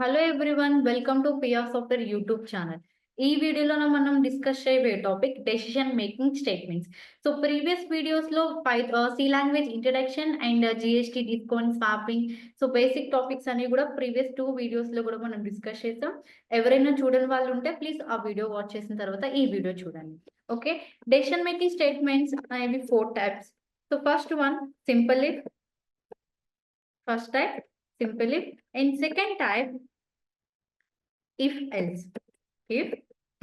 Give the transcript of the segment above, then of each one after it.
Hello everyone, welcome to Pia software YouTube channel. ఈ వీడియోలో మనం డిస్కస్ చేయబోయే topic decision making statements. So previous వీడియోస్లో C language introduction and GST discount swapping, so basic topics అన్ని కూడా previous 2 వీడియోస్లో కూడా మనం డిస్కస్ చేస్తాం. ఎవరైనా చూడని వాళ్ళు ఉంటే ప్లీజ్ ఆ వీడియో వాచ్ చేసిన తర్వాత ఈ వీడియో చూడండి. ఓకే, డెసిషన్ మేకింగ్ స్టేట్మెంట్స్ అనేవి 4 types. So first one simple if, first type simple if, and second type if else, if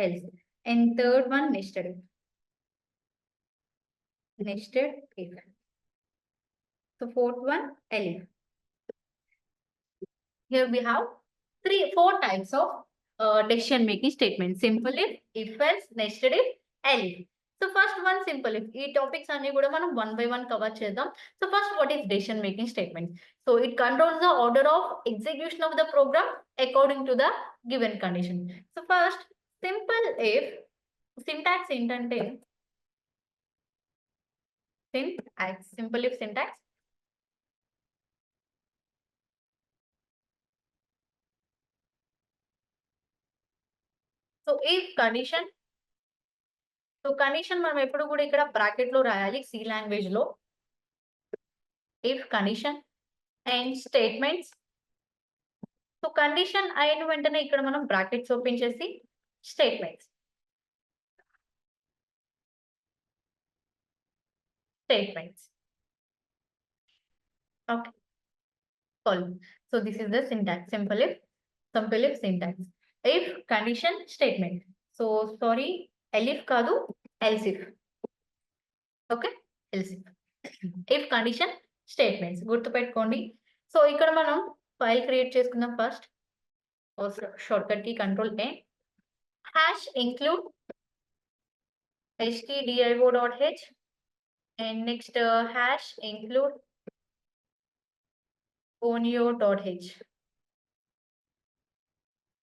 else, and third one nested if. So fourth one elif. Here we have 4 types of decision making statements: simple if else, nested if, elif. So first one simple if. ఈ topics అన్ని కూడా మనం one by one cover చేద్దాం. So first, what is decision making statement? So it controls the order of execution of the program according to the given condition. So first, simple if syntax ఏంటంటే simple if syntax so if condition, so condition మనం ఎప్పుడు కూడా ఇక్కడ bracket లో రాయాలి C language లో. if condition and statements. So condition అయిన వెంటనే ఇక్కడ మనం బ్రాకెట్స్ ఓపెన్ చేసి statements okay, column. So this is the syntax, simple if syntax. If condition statement. So sorry, elif కాదు, else if. Okay, else if. if condition statements గుర్తుపెట్టుకోండి. So ఇక్కడ మనం file create చేసుకుందాం. ఫస్ట్ షార్ట్ కట్ కి control A, hash include stdio.h, and next hash include onio.h.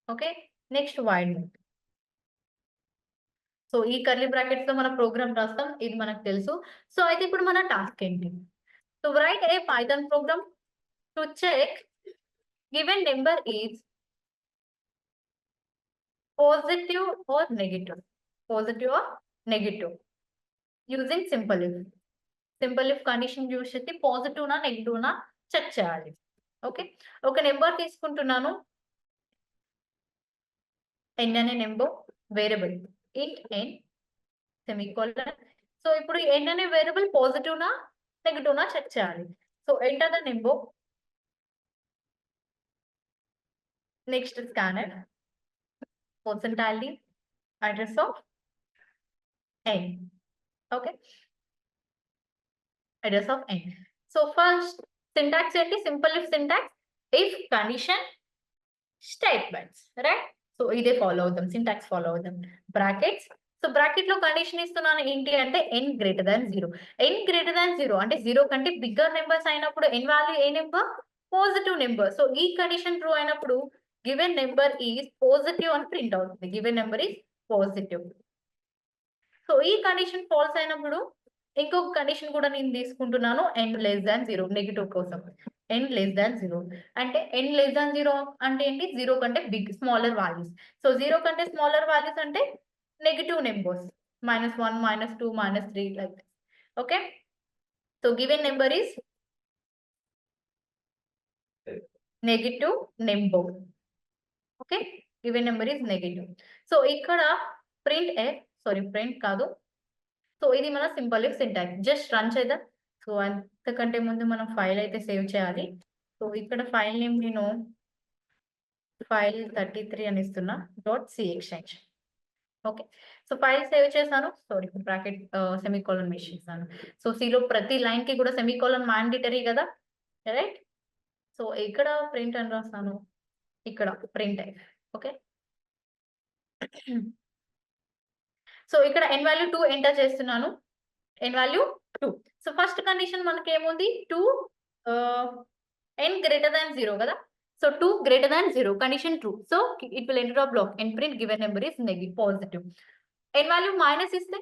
Okay, next wide note. So ఈ curly brackets లో మన programme రాస్తాం, ఇది మనకు తెలుసు. సో అయితే ఇప్పుడు మన టాస్క్ ఏంటి? So write a Python program to check given number is positive or negative, using simple if condition use చేసి పాజిటివ్ నా నెగిటివ్ నా చెక్ చేయాలి. ఓకే, ఒక నెంబర్ తీసుకుంటున్నాను, n అనే number variable, int n semicolon. So ఇప్పుడు n అనే variable positive నా నెగిటివ్ నా చెక్ చేయాలి. So enter the number, next scanner, percentage, address of n. Okay, address of n. So first syntax ఏంటి? simple if syntax, if condition statements, right? So ఇదే follow అవుదాం, syntax follow అవుదాం. Brackets, so bracket లో condition ఇస్తున్నాను ఏంటి అంటే n greater than 0. n greater than 0 అంటే 0 కంటే బిగ్గర్ నెంబర్స్ అయినప్పుడు n వాల్యూ ఏ నెంబర్? Positive number. సో ఈ కండిషన్ ట్రూ అయినప్పుడు given number is positive అని ప్రింట్ అవుతుంది. given number is positive. So ఈ కండిషన్ ఫాల్స్ అయినప్పుడు ఇంకొక కండిషన్ కూడా నేను తీసుకుంటున్నాను, n less than 0, నెగిటివ్ కోసం. n less than 0 అంటే n less than 0 అంటే ఏంటి? 0 కంటే స్మాలర్ వాల్యూస్. సో 0 కంటే స్మాలర్ వాల్యూస్ అంటే negative numbers, -1, -2, -3 like this. Okay, so given number is negative number. Okay, given number is negative. So ఇక్కడ print కాదు. So ఇది మన simple if syntax. Just run చేద్దాం. సో అంతకంటే ముందు మనం ఫైల్ అయితే సేవ్ చేయాలి. సో ఇక్కడ ఫైల్ నేమ్ నేను ఫైల్ 33 అని ఇస్తున్నా, .c extension. Okay, so file save చేశాను. సారీ, బ్రాకెట్ సెమీకోలన్ మిస్ చేశాను. సో సిలో ప్రతి లైన్ కి కూడా సెమీకోలన్ మ్యాండేటరీ కదా, రైట్? సో ఇక్కడ ప్రింట్ అని రాస్తాను, ఇక్కడ ప్రింట్. ఓకే, సో ఇక్కడ n వాల్యూ 2 ఎంటర్ చేస్తున్నాను, n value 2. So first condition మనకి ఏముంది? 2 n గ్రేటర్ దాన్ 0 కదా. So 2 greater than 0 condition true. So it will enter a block and print given number is negative, positive. n value minus ఇస్తే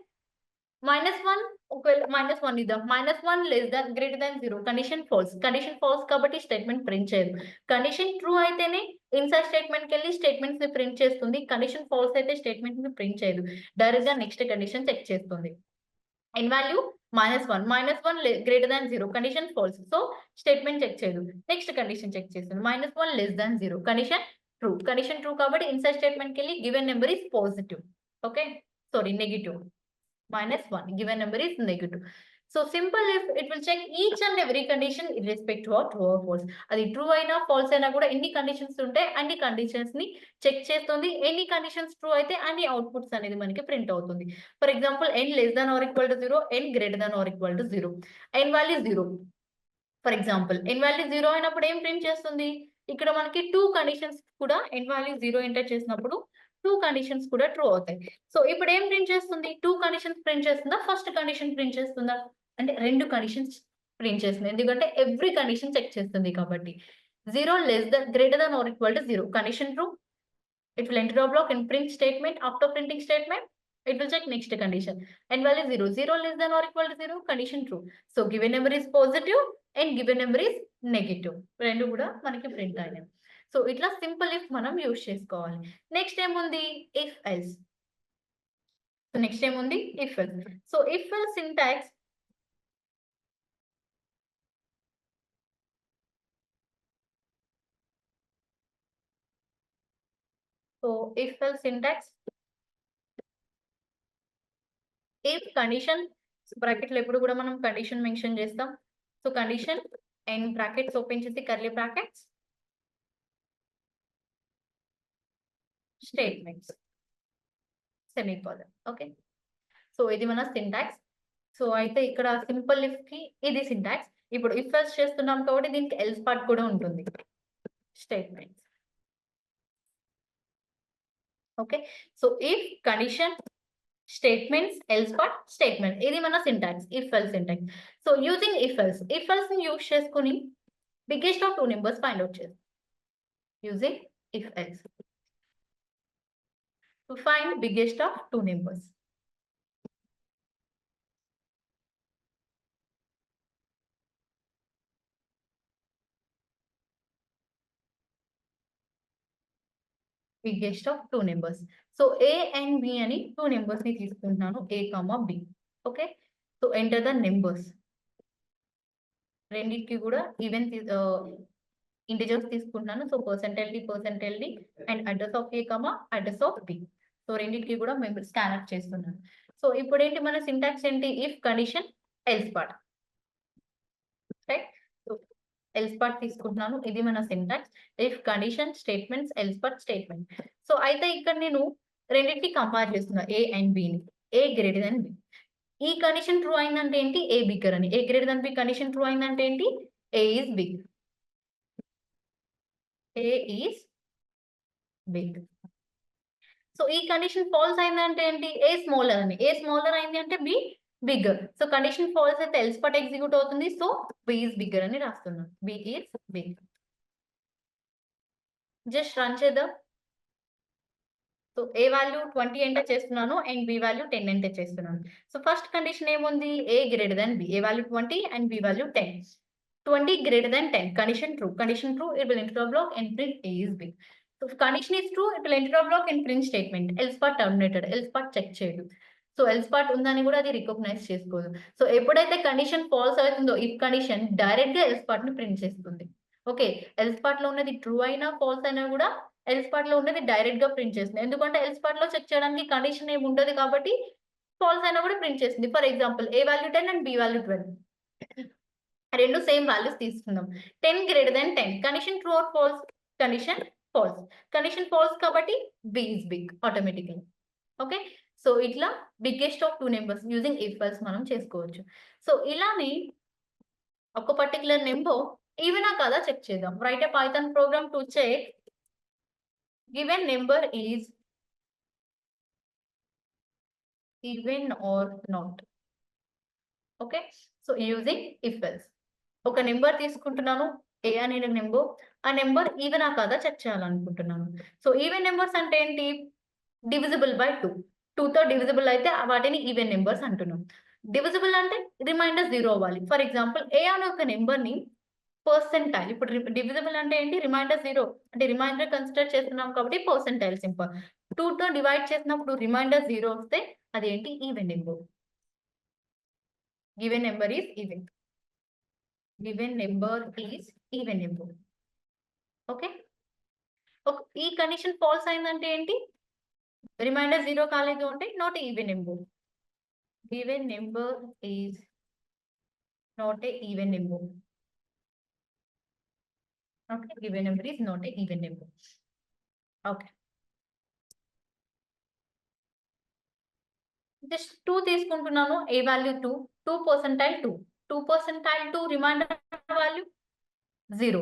-1 ఒకవేళ -1 ఇద్దాం. -1 less than greater than 0 condition false. Condition false కాబట్టి statement print చేయదు. Condition true అయితేనే inside స్టేట్మెంట్‌కెళ్ళి స్టేట్మెంట్స్‌ని print చేస్తుంది. Condition false అయితే స్టేట్మెంట్‌ని ప్రింట్ చేయదు. డైరెక్ట్‌గా నెక్స్ట్ కండిషన్ చెక్ చేస్తుంది. n value -1. -1 greater than 0 condition false. So statement check చేయదు. నెక్స్ట్ కండిషన్ చెక్ చేస్తుంది. -1 less than 0 condition true. Condition true కాబట్టి ఇన్సైడ్ స్టేట్మెంట్‌కెళ్ళి given number is positive. Okay. Sorry negative. -1 given number is negative. So simple if it will check each and every condition irrespective of true or false. అది true అయినా falls అయినా కూడా ఎన్ని conditions ఉంటే అన్ని conditions ని check చేస్తుంది. ఎన్ని కండిషన్స్ ట్రూ అయితే అన్ని అవుట్‌పుట్స్ అనేది మనకి ప్రింట్ అవుతుంది. For example n less than or equal to 0, n greater than or equal to 0. n value 0. For example n value 0 అయినప్పుడు ఏం ప్రింట్ చేస్తుంది? ఇక్కడ మనకి 2 కండిషన్స్ కూడా n వాల్యూ 0 ఎంటర్ చేసినప్పుడు 2 కండిషన్స్ కూడా ట్రూ అవుతాయి. సో ఇప్పుడు ఏం ప్రింట్ చేస్తుంది? 2 కండిషన్స్ ప్రింట్ చేస్తుందా? ఫస్ట్ కండిషన్ ప్రింట్ చేస్తుందా? అంటే 2 కండిషన్స్ ప్రింట్ చేస్తుంది. ఎందుకంటే ఎవ్రీ కండిషన్ చెక్ చేస్తుంది కాబట్టి. 0 less than greater than or equal to 0 condition true. It will enter a block and print statement. After printing statement, it will check next condition. And value 0. 0 less than or equal to 0. Condition true. So given number is positive and given number is negative. రెండు కూడా మనకి print అయినాయి. So ఇట్లా simple if మనం use చేసుకోవాలి. Next ఏముంది? If else. So next ఏముంది? If else. So if else syntax so if else syntax if condition బ్రాకెట్లు ఎప్పుడు కూడా మనం కండిషన్ మెన్షన్ చేస్తాం. So condition and brackets open చేసి curly brackets statements semicolon. Okay. So ఇది మన సింటాక్స్. సో అయితే ఇక్కడ సింపుల్ ఇఫ్ కి ఇది సింటాక్స్. ఇప్పుడు ఇఫ్ ఎల్స్ చేస్తున్నాం కాబట్టి దీనికి ఎల్స్ పార్ట్ కూడా ఉంటుంది. Statements. Okay. So if condition statements else part statement ఇది మన syntax if else syntax. So using if else ని యూజ్ చేసుకుని biggest of 2 numbers find out చేస్తాం. Using if else to find biggest of 2 numbers. Biggest of 2 numbers. So A and B అని 2 numbers ని తీసుకుంటున్నాను. A, B. Okay. So enter the numbers. రెండిటికి కూడా even integers తీసుకుంటున్నాను. So %d and address of A, address of B. So రెండిటికి కూడా మేము scan చేస్తున్నాను. సో ఇప్పుడు ఏంటి మన సింటాక్స్ ఏంటి? If condition else part. Right. So else part తీసుకుంటున్నాను. ఇది మన syntax. If condition statements else part statement. So అయితే ఇక్కడ నేను రెండింటిని కంపేర్ చేస్తున్నా A అండ్ B ని. A greater than B. ఈ కండిషన్ ట్రూ అయిందంటే ఏంటి? A బిగ్గర్ అని. A greater than B condition true అయిందంటే ఏంటి? A is big. A is big. So ఈ కండిషన్ ఫాల్స్ అయిందంటే ఏంటి? A స్మాలర్ అని. A స్మాలర్ అయింది అంటే B bigger. So condition false అయితే ఎల్స్ పార్ట్ ఎగ్జిక్యూట్ అవుతుంది. సో B ఈస్ బిగ్గర్ అని రాస్తున్నాను. B is big. Just run చేద్దాం. సో A వాల్యూ 20 ఎంటర్ చేస్తున్నాను అండ్ B వాల్యూ 10 ఎంటర్ చేస్తున్నాను. సో ఫస్ట్ కండిషన్ ఏముంది? A greater than B. A value 20 and B value 10. 20 greater than 10. Condition true. Condition true, it will enter a block and print A is big. So if condition is true, it will enter a block and print statement. Else part terminated. Else part check చేయదు. So else part ఉందని కూడా అది recognise చేసుకోదు. So ఎప్పుడైతే condition false అవుతుందో if condition direct గా else part ని print చేస్తుంది. ఓకే. ఎల్స్ పార్ట్ లో ఉన్నది ట్రూ అయినా ఫాల్స్ అయినా కూడా ఎల్స్ పార్ట్ లో ఉన్నది డైరెక్ట్ గా ప్రింట్ చేస్తుంది. ఎందుకంటే ఎల్స్ పార్ట్ లో చెక్ చేయడానికి కండిషన్ ఏమి ఉండదు కాబట్టి ఫాల్స్ అయినా కూడా ప్రింట్ చేస్తుంది. For example A value 10 and B value 12. రెండు సేమ్ వాల్యూస్ తీసుకుందాం. 10 greater than 10. Condition true or false? Condition false. Condition false కాబట్టి B is big automatically. Okay. So ఇట్లా biggest of 2 numbers using if else మనం చేసుకోవచ్చు. So ఇలానే ఒక particular number ఈవెనా కాదా చెక్ చేద్దాం. Write a Python program to check given number is even or not. Okay. So using if else ఒక number తీసుకుంటున్నాను. A అనే నెంబర్. ఆ నెంబర్ ఈవెనా కాదా చెక్ చేయాలనుకుంటున్నాను. సో ఈవెన్ నెంబర్స్ అంటే ఏంటి? Divisible by 2. 2తో డివిజిబుల్ అయితే వాటిని ఈవెన్ నెంబర్స్ అంటున్నాం. డివిజిబుల్ అంటే రిమైండర్ 0 అవ్వాలి. ఫర్ ఎగ్జాంపుల్ ఏ అనే ఒక నంబర్‌ని పర్సెంటైల్ ఇప్పుడు డివిజిబుల్ అంటే ఏంటి? రిమైండర్ 0 అంటే రిమైండర్ కన్సిడర్ చేస్తున్నాం కాబట్టి పర్సెంటైల్ సింపుల్. 2తో డివైడ్ చేసినప్పుడు రిమైండర్ 0 వస్తే అదేంటి? Even number. Given number is even. Given number is even number. Okay. ఈ కండిషన్ ఫాల్స్ అయిందంటే ఏంటి? రిమైండర్ 0 కాలేదు అంటే not even number. Given number is not a even number. Okay. Given number is not a even number. Okay. Just 2 తీసుకుంటున్నాను. A value 2, 2 percentile 2. 2 percentile 2 remainder value 0.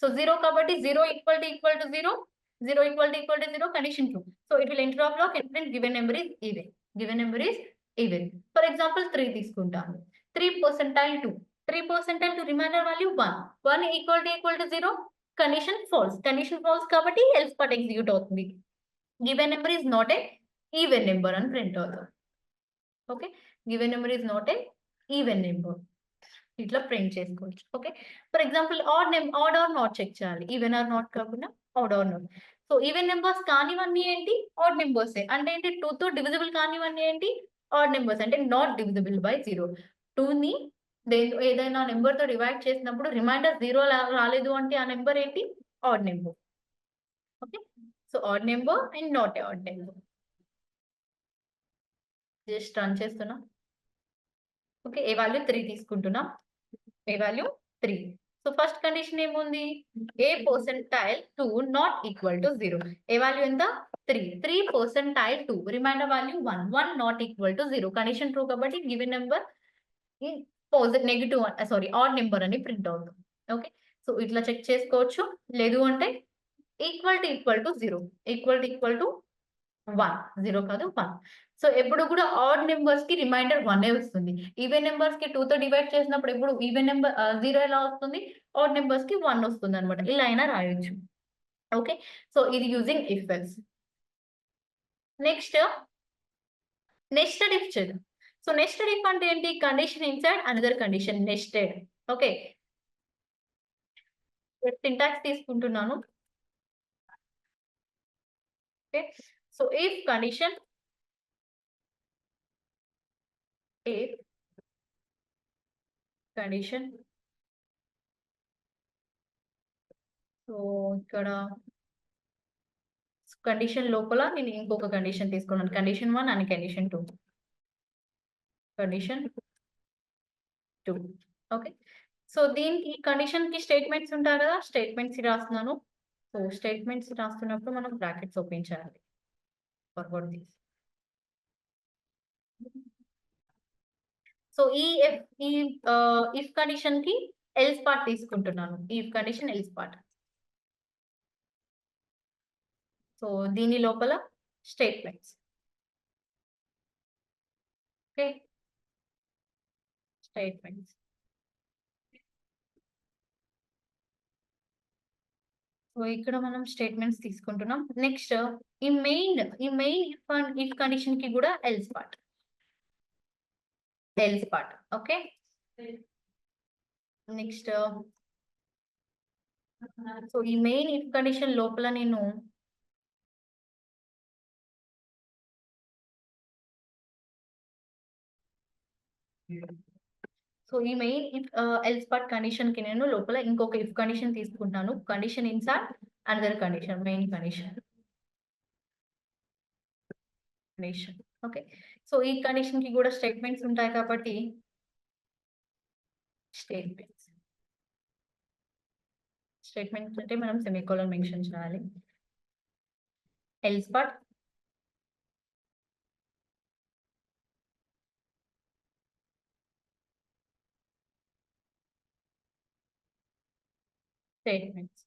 So 0 కాబట్టి 0 equal to 0. 0 equal to 0 condition 2. So it will enter of block and given number is even. Given number is even. For example 3 తీసుకుంటాను. 3 percentile 2. 3 percentile 2 remainder value 1. 1 equal to 0. Condition false. Condition false కాబట్టి else part execute అవుతుంది. Given number is not a even number అని print అవుతుంది. Okay. Given number is not a even number. ఇట్లా print చేసుకోవచ్చు. Okay. For example odd or not check చేయాలి. Even or not కాకుండా odd or not. So even numbers కానివన్నీ ఏంటి? Odd నెంబర్సే. అంటే ఏంటి? 2తో డివిజిబుల్ కానివన్నీ ఏంటి? Odd numbers. అంటే నాట్ డివిజిబుల్ బై 0. 2ని ఏదైనా నెంబర్‌తో డివైడ్ చేసినప్పుడు రిమైండర్ 0 రాలేదు అంటే ఆ నెంబర్ ఏంటి? Odd number. Okay. So odd number and not a odd number. Just run చేస్తున్నా. ఓకే. ఏ వాల్యూ 3 తీసుకుంటున్నా. A value 3. So first condition ఏముంది? A percentile 2 not equal to 0. A value ఎంత? 3. 3 percentile 2 remainder value 1. 1 not equal to 0. Condition true కాబట్టి given number negative odd number అని print అవుతుంది. Okay. So ఇట్లా check చేసుకోవచ్చు. లేదు అంటే ఈక్వల్ టు 0. Equal to 1. 0 కాదు 1. సో ఎప్పుడు కూడా ఆడ్ నంబర్స్ కి రిమైండర్ 1 వస్తుంది. ఈవెన్ నంబర్స్ కి 2తో డివైడ్ చేసినప్పుడు ఎప్పుడు ఈవెన్ నంబర్ 0 ఎలా వస్తుంది? ఆడ్ నంబర్స్ కి 1 వస్తుందన్నమాట. ఇలా అయినా రాయొచ్చు. ఓకే. సో ఇది using if else. Next nested if చేద్దాం. సో నెస్టెడ్ ఇఫ్ అంటే ఏంటి? Condition inside another condition nested. Okay. Syntax తీసుకుంటున్నాను. Okay. So if condition so ఇక్కడ కండిషన్ లోపల నేను ఇంకొక కండిషన్ తీసుకున్నాను. Condition 1 and condition 2. Condition 2. So. సో దీనికి కండిషన్‌కి స్టేట్మెంట్స్ ఉంటాయి కదా! స్టేట్మెంట్స్ రాస్తున్నాను. సో స్టేట్మెంట్స్ రాస్తున్నప్పుడు మనం బ్రాకెట్స్ ఓపెన్ చేయాలి. Forward this. సో ఇఫ్ కండిషన్‌కి ఎల్స్ పార్ట్ తీసుకుంటున్నాను. If condition else part. So దీని లోపల స్టేట్మెంట్స్. ఓకే. స్టేట్మెంట్స్. సో ఇక్కడ మనం స్టేట్మెంట్స్ తీసుకుంటున్నాం. నెక్స్ట్ ఈ మెయిన్ ఇఫ్ కండిషన్ కి కూడా else part. Okay. Next so ఈ మెయిన్ ఇఫ్ కండిషన్ లోపల నేను సో ఈ main if else part condition కి నేను లోపల ఇంకొక ఇఫ్ కండిషన్ తీసుకుంటాను. Condition inside another condition main condition. Okay. So ఈ కండిషన్ కి కూడా స్టేట్మెంట్స్ ఉంటాయి కాబట్టి స్టేట్మెంట్స్ అంటే మనం సెమికోలన్ మెన్షన్ చేయాలి. Else part statements.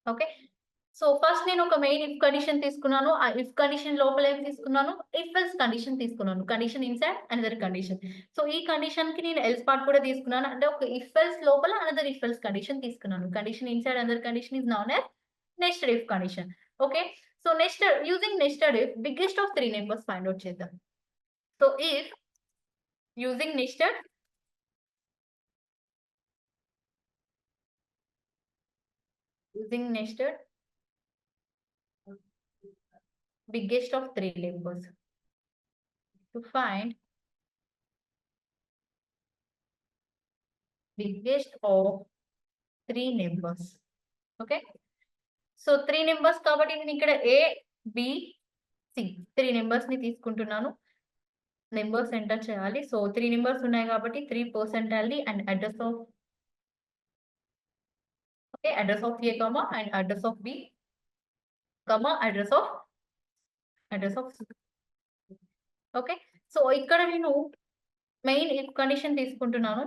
Okay. So first నేను ఒక మెయిన్ ఇఫ్ కండిషన్ తీసుకున్నాను. ఆ ఇఫ్ కండిషన్ లోపల ఏం తీసుకున్నాను? ఇఫ్ ఎల్స్ కండిషన్ తీసుకున్నాను. Condition inside another condition. So ఈ కండిషన్ కి నేను ఎల్స్ పార్ట్ కూడా తీసుకున్నాను. అంటే ఒక ఇఫ్ ఎల్స్ లోపల అనదర్ ఇఫ్ ఎల్స్ కండిషన్ తీసుకున్నాను. Condition inside another condition is known as nested if condition. Okay. So nested using nested if biggest of 3 numbers find out చేద్దాం. So if using nested biggest of 3 numbers to find biggest of 3 numbers. Okay, so 3 numbers కాబట్టి నేను ఇక్కడ A B C 3 numbers ని తీసుకుంటున్నాను. Numbers enter చేయాలి. So 3 numbers ఉన్నాయి కాబట్టి 3 percentile and address of address of A comma and address of B comma address of C. Okay, so ఇక్కడ నేను మెయిన్ ఇఫ్ కండిషన్ తీసుకుంటున్నాను.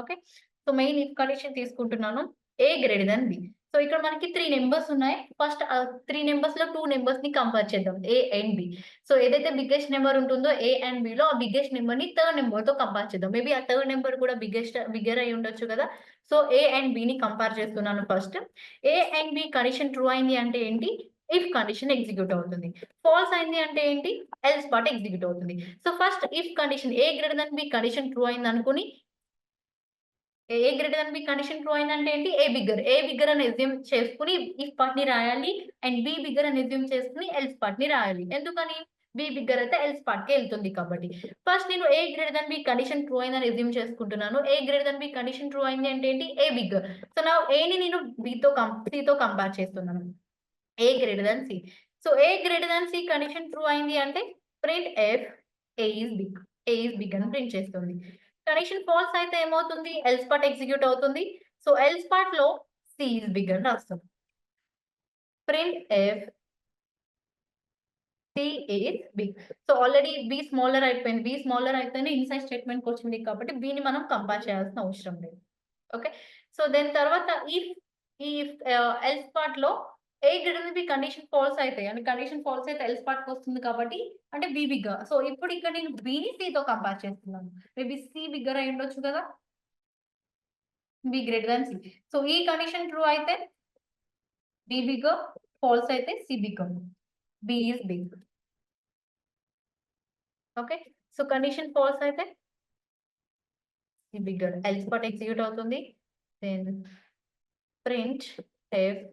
Okay, so main if condition తీసుకుంటున్నాను A greater than B. So ఇక్కడ మనకి 3 numbers ఉన్నాయి. First 3 numbers లో 2 numbers ని compare చేద్దాం, A అండ్ B. సో ఏదైతే బిగ్గెస్ట్ నెంబర్ ఉంటుందో A అండ్ B లో ఆ బిగ్గెస్ట్ నెంబర్ ని థర్డ్ నెంబర్ తో కంపేర్ చేద్దాం. మేబీ ఆ థర్డ్ నెంబర్ కూడా బిగ్గర్ అయి ఉండొచ్చు కదా. సో A అండ్ B ని కంపేర్ చేస్తున్నాను. First A and B condition true అయింది అంటే ఏంటి? ఇఫ్ కండిషన్ ఎగ్జిక్యూట్ అవుతుంది. ఫాల్స్ అయింది అంటే ఏంటి? ఎల్స్ పార్ట్ ఎగ్జిక్యూట్ అవుతుంది. So first if condition A greater than B condition true అయింది అనుకుని A greater then B condition true అయిందంటే ఏంటి? ఏ బిగ్గర్ అని అస్యూమ్ చేసుకుని ఇఫ్ పార్ట్ ని రాయాలి అండ్ బి బిగ్గర్ అని అస్యూమ్ చేసుకుని ఎల్స్ పార్ట్ ని రాయాలి. ఎందుకని? బి బిగ్గర్ అయితే ఎల్స్ పార్ట్ కి వెళ్తుంది కాబట్టి. ఫస్ట్ నేను A greater then B condition true అయిందని అస్యూమ్ చేసుకుంటున్నాను. A greater then B condition true అయింది అంటే ఏంటి? A bigger. సో నా ఏ ని నేను C తో కంపేర్ చేస్తున్నాను. A greater then C. So A greater then C condition true అయింది అంటే print f A is big అని ప్రింట్ చేస్తుంది. కండిషన్ ఫాల్స్ అయితే ఏమవుతుంది? ఎల్స్ పార్ట్ ఎగ్జిక్యూట్ అవుతుంది. సో ఎల్స్ పార్ట్ లో సి ఇస్ బిగ్ అని రాస్తాం. Print f C is big. So already B smaller అయిపోయింది. బి స్మాలర్ అయితేనే ఇన్సైడ్ స్టేట్మెంట్ వచ్చింది కాబట్టి బిని మనం కంపేర్ చేయాల్సిన అవసరం లేదు. ఓకే, సో దాని తర్వాత ఈ ఎల్స్ పార్ట్ లో A greater then B condition false అయితే అంటే కండిషన్ ఫాల్స్ అయితే ఎల్స్ పార్ట్ వస్తుంది కాబట్టి అంటే బి బిగ్. సో ఇప్పుడు ఇక్కడ నేను బిని సి తో కంపేర్ చేస్తున్నాను. మేబీ సి బిగ్గర్ అయి ఉండొచ్చు కదా, B greater then C. So ఈ కండిషన్ ట్రూ అయితే బి బిగ్గర్, ఫాల్స్ అయితే C bigger, B is big. Okay, so condition false అయితే C bigger, else part execute అవుతుంది. Then print f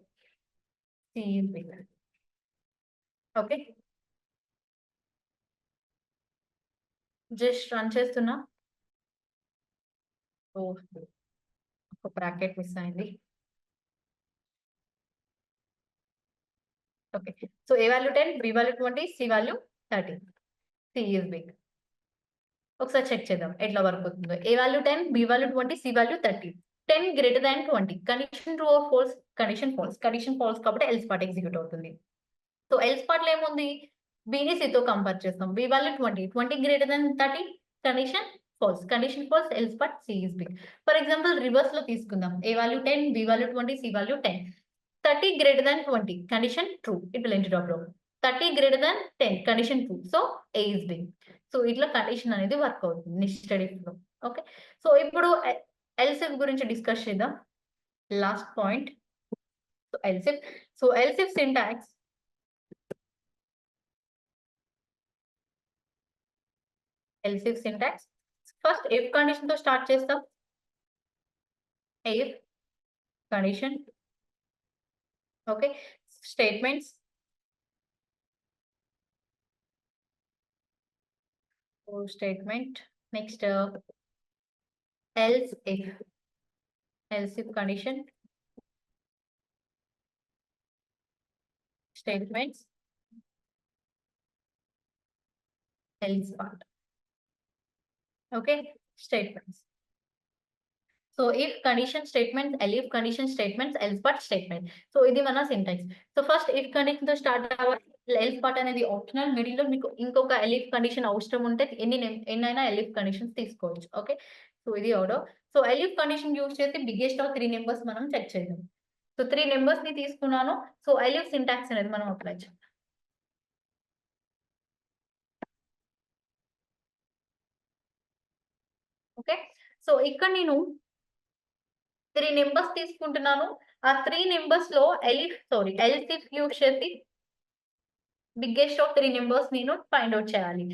C is bigger. Okay, just run చేస్తున్నా. ఒక bracket miss అయింది. Okay, so A value 10, B value 20, C value 30. C is big. ఒకసారి check చేద్దాం ఎట్లా work అవుతుందో. A value 10, B value 20, C value 30. 10 greater than 20. Condition true or false? Condition false కాబట్టి else part execute అవుతుంది. So else part లో ఏముంది? బిని సితో కంపేర్ చేస్తాం. B value 20 greater than 30. Condition falls, else part C is big. For example reverse లో తీసుకుందాం. A value 10, B value 20, C value 10. 30 greater than 20 condition true. It will enter of 30 greater than 10 condition true. So A is big. So ఇట్లా condition అనేది work అవుతుంది nested if లో. Okay, so ఇప్పుడు else if గురించి discuss చేద్దాం. Last point. So else if syntax first if condition తో start చేస్తాం. If condition. Okay, statements. Statement next else if condition, statements, else part. Okay, statements. So if condition statements, if condition statements, else part statement. So ఇది మన syntax. So first if condition తో start అవ్వాలి. else part అనేది optional. Middle లో మీకు ఇంకొక elif condition అవసరం ఉంటే ఎన్నైనా elif కండిషన్స్ తీసుకోవచ్చు. ఓకే, సో ఇది order. So elif condition use చేసి బిగ్గెస్ట్ ఆఫ్ 3 నెంబర్స్ మనం చెక్ చేద్దాం. సో 3 నెంబర్స్ ని తీసుకున్నాను. సో elif సింటాక్స్ అనేది మనం అప్లై చేద్దాం. సో ఇక్కడ నేను 3 నంబర్స్ తీసుకుంటున్నాను. ఆ 3 నంబర్స్‌లో ఎల్‌సిఫ్ యూజ్ చేసి బిగ్గెస్ట్ ఆఫ్ 3 నంబర్స్ నేను ఫైండ్ ఔట్ చేయాలి.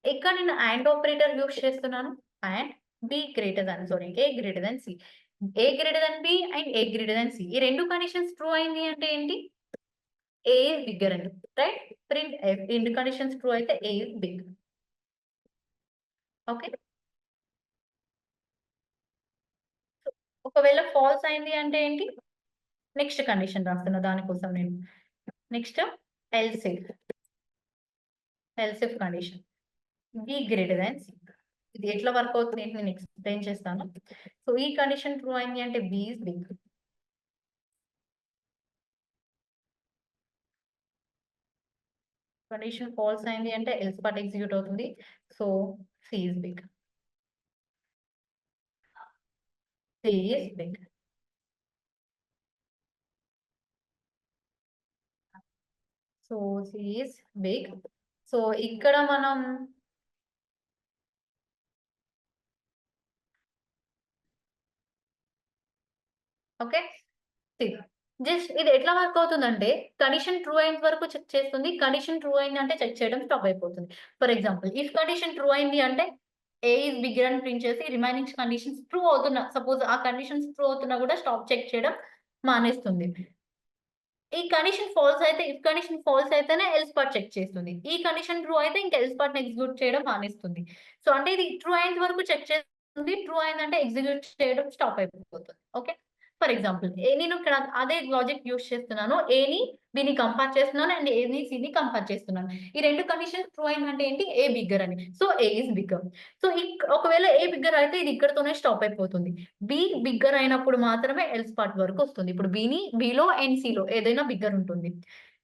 ఇక్కడ నేను అండ్ ఆపరేటర్ యూజ్ చేస్తున్నాను. And A greater than C. A greater than B and A greater than C. ఈ 2 కండిషన్స్ ట్రూ అయింది అంటే ఏంటి? ఏ ఈస్ బిగ్గర్ అని. Right? Print F. 2 conditions true అయితే ఏ ఈస్ బిగ్. ఓకే. ఒకవేళ false అయింది అంటే ఏంటి? నెక్స్ట్ కండిషన్ రాస్తున్నా దానికోసం నేను. Next elif. Elif condition. B greater than C. ఇది ఎట్లా వర్క్ అవుతుంది ఏంటి నేను ఎక్స్‌ప్లెయిన్ చేస్తాను. సో ఈ కండిషన్ ట్రూ అయింది అంటే B is big. Condition false అయింది అంటే ఎల్స్ పార్ట్ ఎగ్జిక్యూట్ అవుతుంది. So C is big. C is big. So C is big. So ఇక్కడ మనం ఓకే. జస్ట్ ఇది ఎట్లా వర్క్ అవుతుందంటే కండిషన్ ట్రూ అయ్యేంత వరకు చెక్ చేస్తుంది. కండిషన్ ట్రూ అయిందంటే చెక్ చేయడం స్టాప్ అయిపోతుంది. For example if condition true అయింది అంటే ఏ ఈస్ బిగ్గర్ అని ప్రింట్ చేసి రిమైనింగ్ కండిషన్స్ ట్రూ అవుతున్నా సపోజ్ ఆ కండిషన్స్ ట్రూ అవుతున్నా కూడా స్టాప్ చెక్ చేయడం మానేస్తుంది. ఈ కండిషన్ ఫాల్స్ అయితే ఇఫ్ కండిషన్ ఫాల్స్ అయితేనే ఎల్స్ పార్ట్ చెక్ చేస్తుంది. ఈ కండిషన్ ట్రూ అయితే ఇంకా ఎల్స్ పార్ట్‌ని ఎగ్జిక్యూట్ చేయడం మానేస్తుంది. సో అంటే ఇది ట్రూ అయ్యేంత వరకు చెక్ చేస్తుంది. ట్రూ అయిందంటే ఎగ్జిక్యూట్ చేయడం స్టాప్ అయిపోతుంది. ఓకే. ఫర్ ఎగ్జాంపుల్ నేను ఇక్కడ అదే లాజిక్ యూజ్ చేస్తున్నాను. ఏని బిని కంపేర్ చేస్తున్నాను అండ్ ఏని సిని కంపేర్ చేస్తున్నాను. ఈ 2 కండిషన్స్ ట్రూ అయిందంటే ఏంటి? ఏ బిగ్గర్ అని. So A is bigger. So ఒకవేళ ఏ బిగ్గర్ అయితే ఇది ఇక్కడితోనే స్టాప్ అయిపోతుంది. బి బిగ్గర్ అయినప్పుడు మాత్రమే ఎల్స్ పార్ట్ వరకు వస్తుంది. ఇప్పుడు బిలో అండ్ సిలో ఏదైనా బిగ్గర్ ఉంటుంది.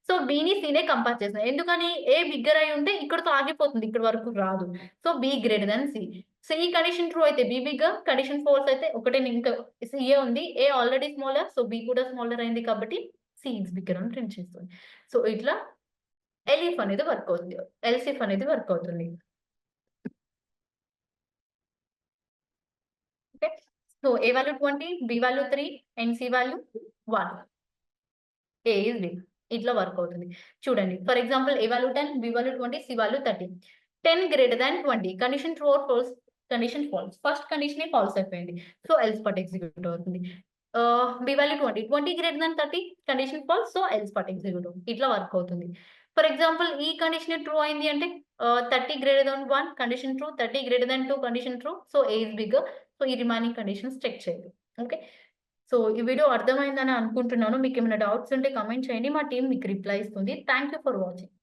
సో బిని సినే కంపేర్ చేస్తున్నా. ఎందుకని? ఏ బిగ్గర్ అయి ఉంటే ఇక్కడితో ఆగిపోతుంది. ఇక్కడి వరకు రాదు. So B greater than C. So ఈ కండిషన్ ట్రూ అయితే బి బిగ్గర్, కండిషన్ ఫాల్స్ అయితే ఒకటే ఇంకా సిఏ ఉంది. A already smaller. So B కూడా స్మాలర్ అయింది కాబట్టి సి ఈస్ బిగ్గర్ అని ప్రింట్ చేస్తుంది. సో ఇట్లా ఎలిఫ్ అనేది వర్క్ అవుతుంది. ఎల్సిఫ్ అనేది వర్క్ అవుతుంది. Okay. So A value 20, B value 3 and C value 1. A is big. ఇట్లా వర్క్ అవుతుంది. చూడండి. For example A value 10, B value 20, C value 30. 10 greater than 20. Condition true or false? Condition false. First కండిషనే false అయిపోయింది. So else part execute అవుతుంది. B value 20. 20 greater than 30. Condition false. So else part execute అవుతుంది. ఇట్లా work అవుతుంది. For example ఈ condition true అయింది అంటే 30 greater than 1 condition true. 30 greater than 2 condition true. So A is bigger. So ఈ remaining conditions check చేయాలి. Okay. So ఈ video అర్థమైందని అనుకుంటున్నాను. మీకేమైనా డౌట్స్ ఉంటే కామెంట్ చేయండి. మా టీమ్ మీకు రిప్లై ఇస్తుంది. Thank you for watching.